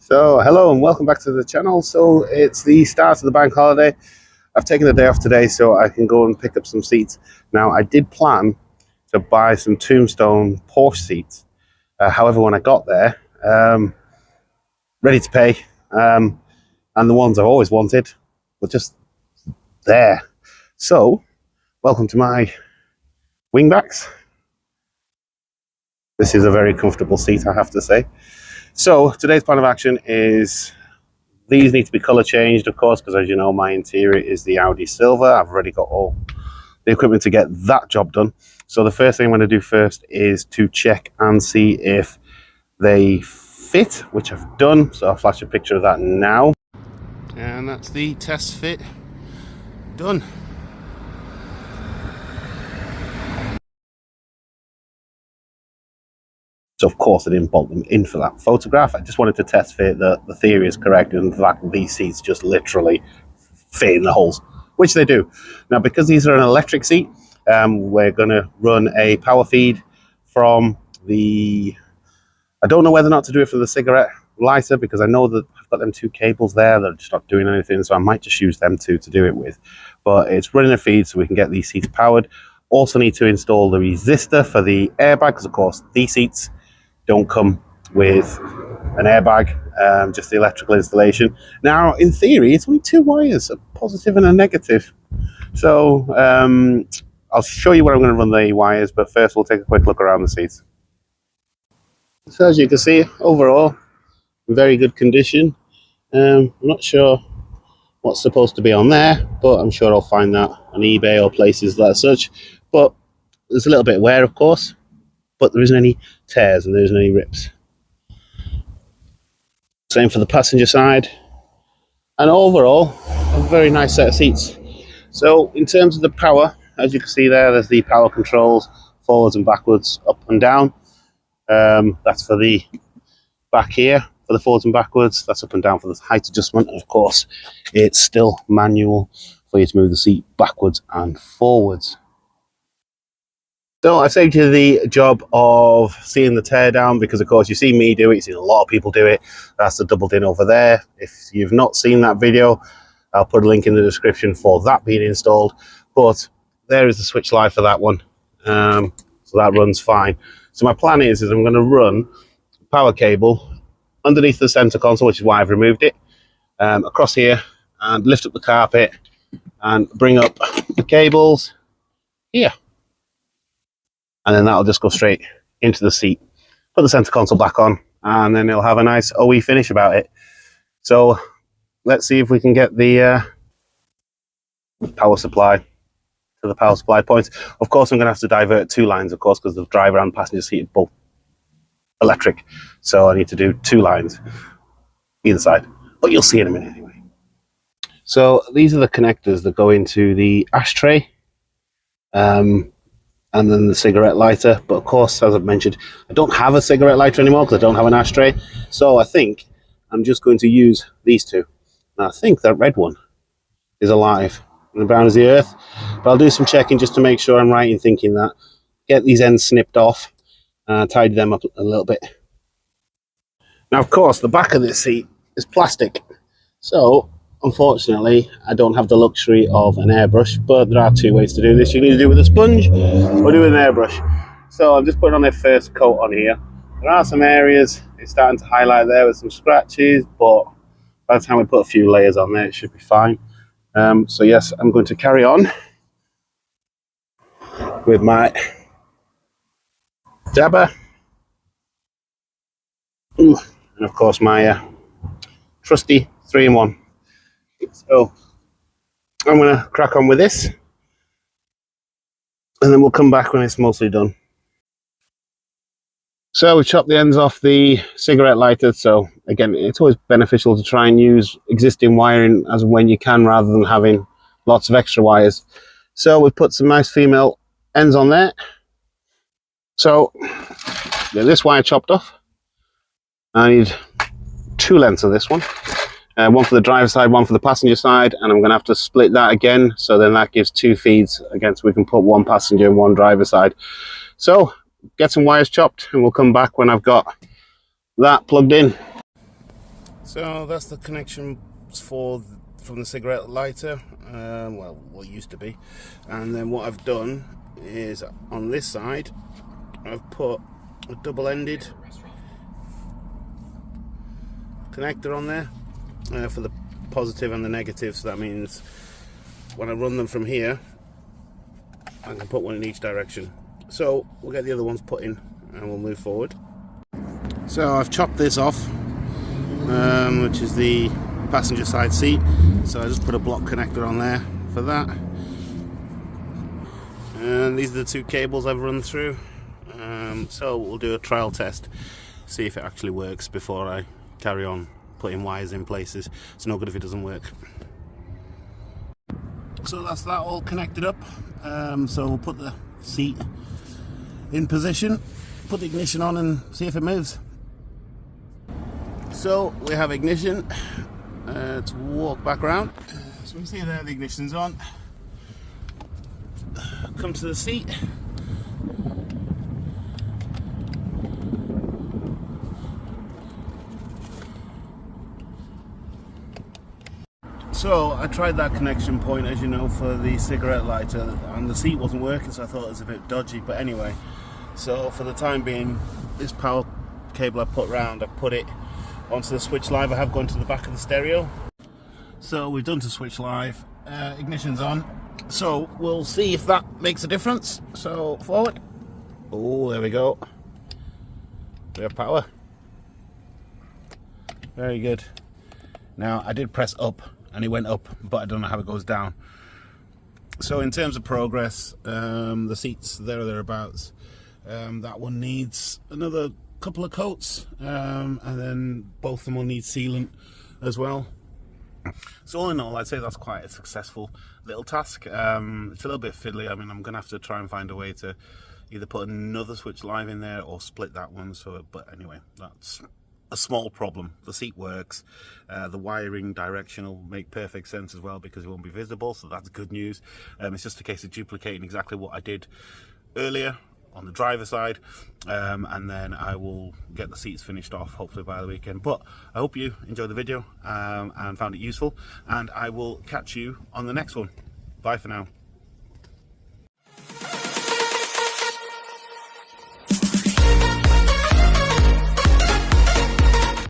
So hello and welcome back to the channel. So it's the start of the bank holiday. I've taken the day off today so I can go and pick up some seats. Now I did plan to buy some Tombstone Porsche seats. However, when I got there, ready to pay, and the ones I've always wanted were just there. So welcome to my wingbacks. This is a very comfortable seat, I have to say. So today's plan of action is these need to be color changed, of course, because as you know, my interior is the Audi Silver. I've already got all the equipment to get that job done. So the first thing I'm going to do first is to check and see if they fit, which I've done. So I'll flash a picture of that now. And that's the test fit done. So of course I didn't bolt them in for that photograph. I just wanted to test fit that the theory is correct and the fact that these seats just literally fit in the holes, which they do. Now, because these are an electric seat, we're going to run a power feed from the... I don't know whether or not to do it for the cigarette lighter, because I know that I've got them two cables there that are just not doing anything, so I might just use them two to do it with. But it's running a feed so we can get these seats powered. Also need to install the resistor for the airbag, because of course these seats don't come with an airbag, just the electrical installation. Now, in theory, it's only two wires, a positive and a negative. So I'll show you where I'm going to run the wires, but first we'll take a quick look around the seats. So as you can see, overall, very good condition. I'm not sure what's supposed to be on there, but I'm sure I'll find that on eBay or places like such. But there's a little bit of wear, of course, but there isn't any tears and there isn't any rips. Same for the passenger side, and overall a very nice set of seats. So in terms of the power, as you can see there's the power controls, forwards and backwards, up and down. That's for the back here for the forwards and backwards. That's up and down for the height adjustment, and of course it's still manual for you to move the seat backwards and forwards. So I saved you the job of seeing the tear down, because of course you see me do it, you've seen a lot of people do it. That's the doubled in over there. If you've not seen that video, I'll put a link in the description for that being installed. But there is the switch live for that one, so that runs fine. So my plan is I'm going to run power cable underneath the center console, which is why I've removed it, across here, and lift up the carpet and bring up the cables here. And then that'll just go straight into the seat. Put the center console back on, and then it'll have a nice OE finish about it. So let's see if we can get the power supply to the power supply point. Of course, I'm going to have to divert two lines, of course, because the driver and passenger seat are both electric. So I need to do two lines either side, but you'll see in a minute anyway. So these are the connectors that go into the ashtray. And then the cigarette lighter. But of course, as I've mentioned, I don't have a cigarette lighter anymore because I don't have an ashtray. So I think I'm just going to use these two. Now I think that red one is alive and brown as the earth. But I'll do some checking just to make sure I'm right in thinking that. Get these ends snipped off and tidy them up a little bit. Now, of course, the back of this seat is plastic. So unfortunately, I don't have the luxury of an airbrush, but there are two ways to do this. You can either do it with a sponge or do it with an airbrush. So I'm just putting on a first coat on here. There are some areas it's starting to highlight there with some scratches, but by the time we put a few layers on there, it should be fine. So yes, I'm going to carry on with my dabber. And of course my trusty 3-in-1. So I'm going to crack on with this, and then we'll come back when it's mostly done. So we chopped the ends off the cigarette lighter. So again, it's always beneficial to try and use existing wiring as and when you can, rather than having lots of extra wires. So we put some nice female ends on there. So this wire chopped off. I need two lengths of this one. One for the driver's side, one for the passenger side, and I'm going to have to split that again, so then that gives two feeds again, so we can put one passenger and one driver side. So get some wires chopped and we'll come back when I've got that plugged in. So that's the connection from the cigarette lighter, well, what used to be. And then what I've done is on this side I've put a double-ended connector on there for the positive and the negative, so that means when I run them from here I can put one in each direction. So we'll get the other ones put in and we'll move forward. So I've chopped this off, which is the passenger side seat, so I just put a block connector on there for that. And these are the two cables I've run through, so we'll do a trial test, see if it actually works before I carry on putting wires in places. It's no good if it doesn't work. So that's that all connected up. So we'll put the seat in position, put the ignition on and see if it moves. So we have ignition. Let's walk back around. So we see there the ignition's on. Come to the seat. So I tried that connection point, as you know, for the cigarette lighter, and the seat wasn't working, so I thought it was a bit dodgy. But anyway, so for the time being, this power cable I put round, I put it onto the switch live I have gone to the back of the stereo. So we've done to switch live, ignition's on, so we'll see if that makes a difference. So forward. Oh, there we go, we have power. Very good. Now I did press up and it went up, but I don't know how it goes down. So in terms of progress, the seats there or thereabouts, that one needs another couple of coats, and then both of them will need sealant as well. So all in all, I'd say that's quite a successful little task. It's a little bit fiddly. I mean, I'm gonna have to try and find a way to either put another switch live in there or split that one. So, but anyway, that's a small problem. The seat works, the wiring direction will make perfect sense as well because it won't be visible, so that's good news. It's just a case of duplicating exactly what I did earlier on the driver side, and then I will get the seats finished off hopefully by the weekend. But I hope you enjoyed the video and found it useful, and I will catch you on the next one. Bye for now.